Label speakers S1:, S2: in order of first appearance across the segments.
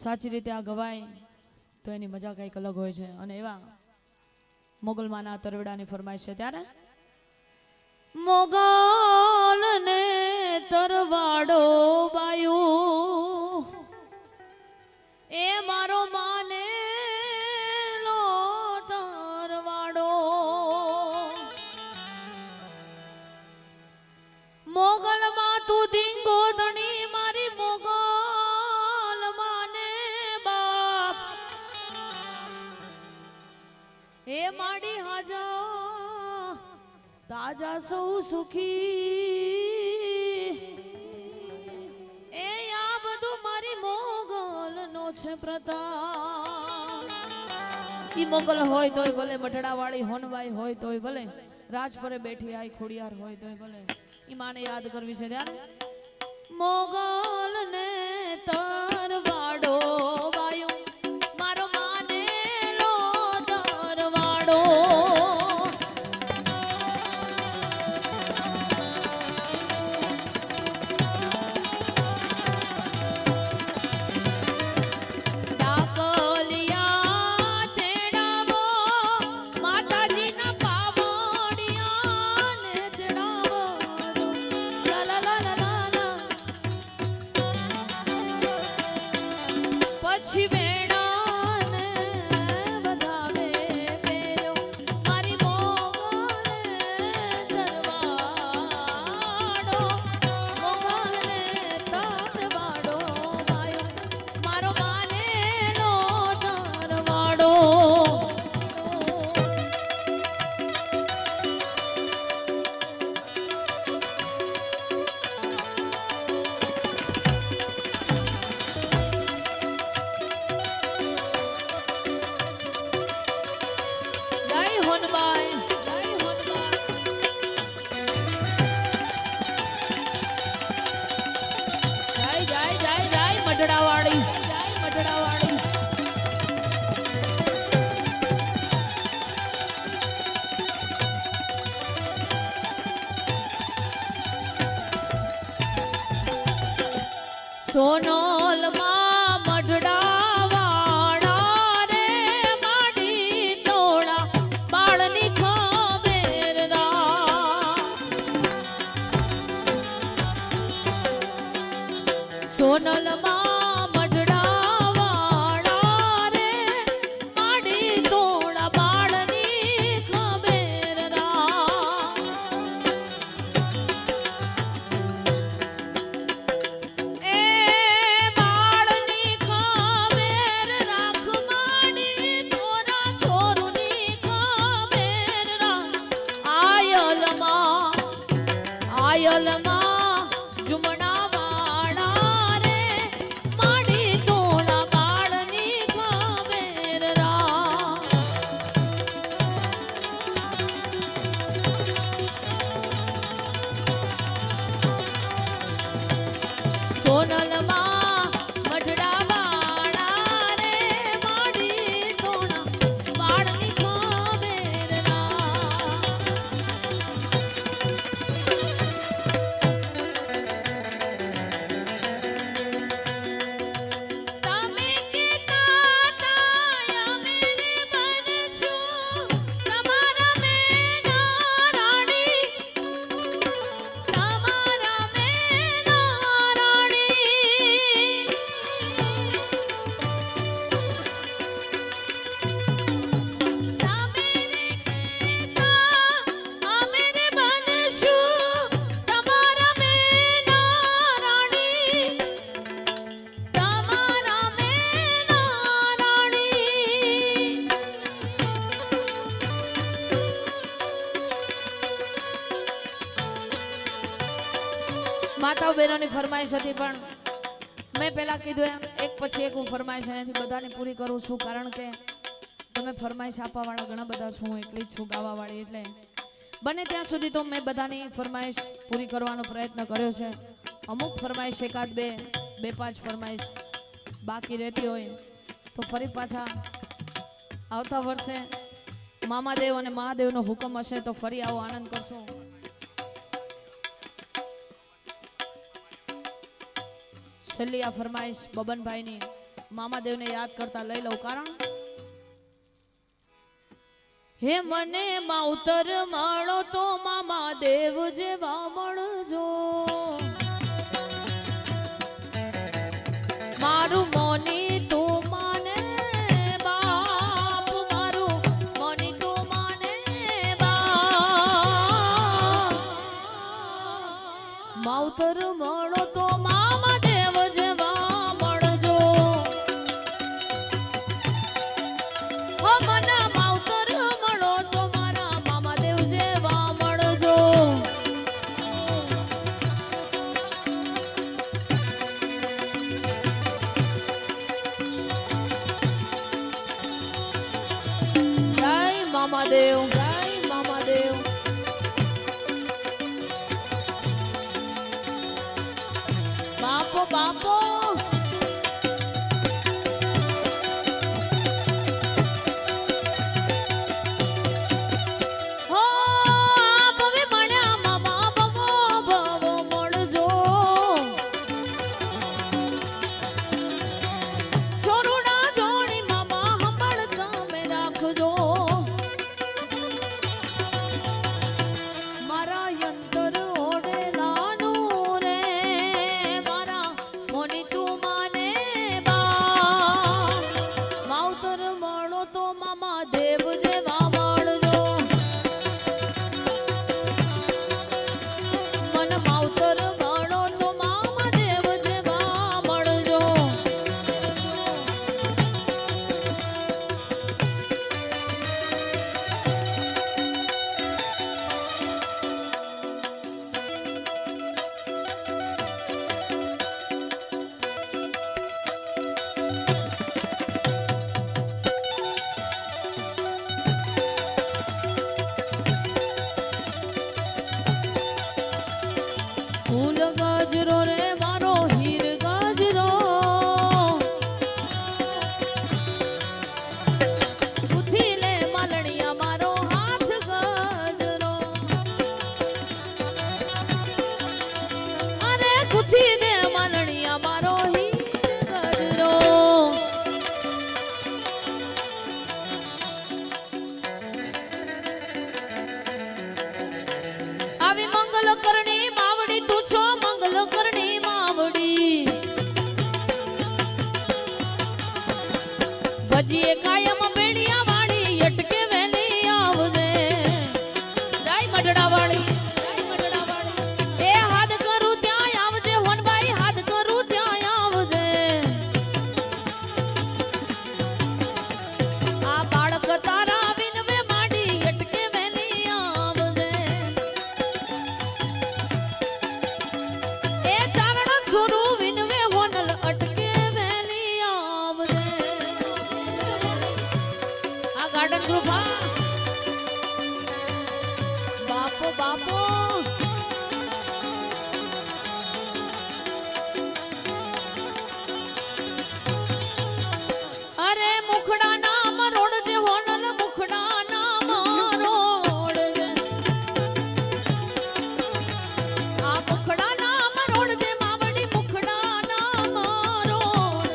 S1: સાચી રીતે આ ગવાય તો એની મજા કંઈક અલગ હોય છે. અને એવા મોગલમાના તરવેડાની ફરમાઈશ છે. ત્યારે મોગલ ને તરવાડો બાયું એ મારો માને લો તરવાડો મોગલ માં તું ધીંગો ધણી મારી મોગલ માને બાપ એ માડી હાજા તાજા સૌ સુખી એ આ બધું મારી મોગલ નો છે પ્રતાપ. ઈ મોગલ હોય તોય ભલે મઢડા વાળી હોનવાઈ હોય તોય ભલે રાજપરે બેઠી આઈ ખોડિયાર હોય તોય ભલે ઈ માને યાદ કરવી છે. ત્યારે મોગલ ને તરવાડો વાયો મારો માને લો તરવાડો પછી વેણાને વધાવે પેલો મારી મોગલને તરવાડો મોગલને તરવાડો માયો મારો માનેલો તરવાડો. મઢડાવાળી મઢડાવાળી સોનલ માં મઢડાવાળા રે માડી તોડા બાળની ખબેર રા સોનલ માં આયલમાં જુમણા વાળા રે માડી તોડા બાળની ખબેર રા સોનલમાં મઢડા વાળા રે માડી તોડા બાળની ખબેર રા માતાઓ બહેનોની ફરમાઈશ હતી પણ મેં પહેલા કીધું એમ એક પછી એક હું ફરમાઈશ અહીંયાથી બધાની પૂરી કરું છું. કારણ કે તમે ફરમાઈશ આપવાવાળા ઘણા બધા છો, હું એકલી જ છું ગાવાવાળી. એટલે બને ત્યાં સુધી તો મેં બધાની ફરમાઈશ પૂરી કરવાનો પ્રયત્ન કર્યો છે. અમુક ફરમાઈશ એકાદ બે પાંચ ફરમાઈશ બાકી રહેતી હોય તો ફરી પાછા આવતા વર્ષે મામાદેવ અને મહાદેવનો હુકમ હશે તો ફરી આવો આનંદ કરશું. છેલ્લી આ ફરમાઈશ બબનભાઈની મામાદેવને યાદ કરતા લઈ લઉં કારણ હે મને માવતર મળો તો મામાદેવ જેવા મળજો મારું મોની તું માને બાપ મારું મોની તું માને બાપ માવતર મળો તો મામાદેવ જેવા મળજો હો મને માવતર મળો તો મારા મામાદેવ જેવા મળજો મામાદેવ જય મામાદેવ બાપો બાપો હો બવે મળ્યા મામા બવો બવો મળજો છોરુડા જોડી મામા હંભળ તમે રાખજો ફૂલ ગજરો રે મારો હીર ગજરો ગુથી લે માલણિયા મારો હાથ ગજરો અરે ગુથી લે માલણિયા મારો હીર ગજરો આવી મંગલ કરણી માવડી તું છો મંગલ કરણી માવડી ભજીએ કાયમ બેડિયા વાળી અટકે વેલી આવજે જય મઢડા વાળી એ હાથ કરું ત્યાં આવજે હોનભાઈ હાથ કરું ત્યાં આવજે આ બાળક તારા વિનવે માડી અટકે વેલી આવજે એ ચારણ છોરું વિનવે હોનલ અટકે વેલી આવજે આ ગાર્ડન ગ્રુપ હા બાપો બાપો અરે મુખડા નામ રોડ જે હોનલ મુખડા નામ રોડ જે આ મુખડા નામ રોડ જે માવડી મુખડા નામ રોડ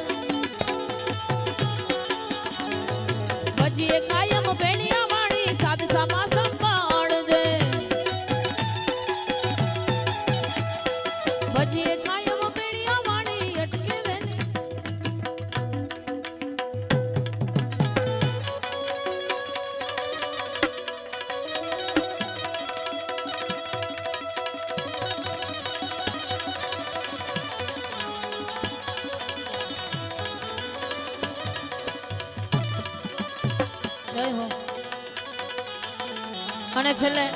S1: ભજીએ કાયમ બેડિયા વાળી સાદસામાં સંભાળજે ભજીએ કાયમ બેડિયા વાળી અટકે વેલી જય હો અને છેલ્લે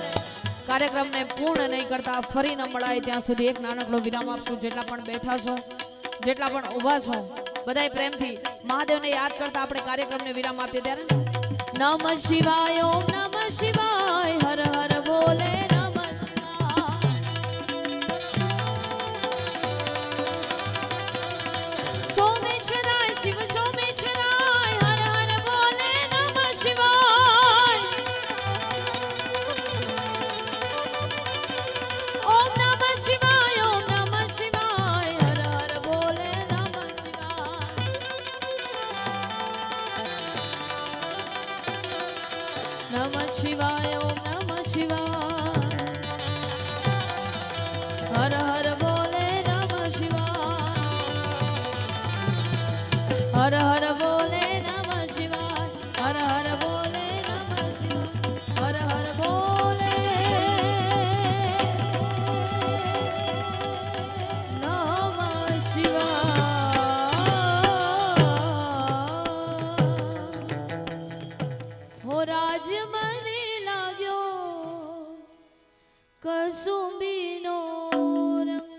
S1: કાર્યક્રમને પૂર્ણ નહીં કરતા ફરી ન મળાય ત્યાં સુધી એક નાનકડો વિરામ આપશું જેટલા પણ બેઠા છો જેટલા પણ ઊભા છો બધાય પ્રેમથી મહાદેવને યાદ કરતા આપણે કાર્યક્રમને વિરામ આપીએ ત્યારે નમઃ શિવાય ઓમ નમઃ શિવાય હર હર ભોલે નમઃ શિવાય સોમેશ્વરાય શિવ સોમેશ્વરાય હર હર ભોલે નમઃ શિવાય ઓમ નમઃ શિવાય હર હર ભોલે નમઃ શિવાય નમઃ શિવાય ઓમ નમઃ શિવાય હર હર બોલે નમઃ શિવાય હર હર બોલે નમઃ શિવાય હર હર બોલે નમઃ શિવાય હર હર બોલે નમઃ શિવાય હો રાજ મને લાગ્યો કસુંબીનો રંગ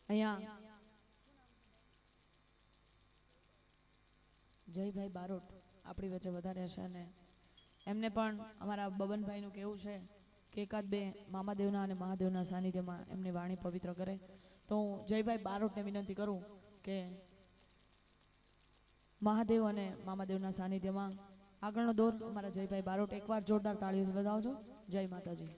S1: અહીંયા જયભાઈ બારોટ આપણી વચ્ચે વધારે છે ને એમને પણ અમારા બબનભાઈનું કેવું છે કે એકાદ બે મામાદેવના અને મહાદેવના સાનિધ્યમાં એમની વાણી પવિત્ર કરે તો હું જયભાઈ બારોટને વિનંતી કરું કે મહાદેવ અને મામાદેવના સાનિધ્યમાં આગળનો દોર અમારા જયભાઈ બારોટ એકવાર જોરદાર તાળીઓથી વધાવજો. જય માતાજી.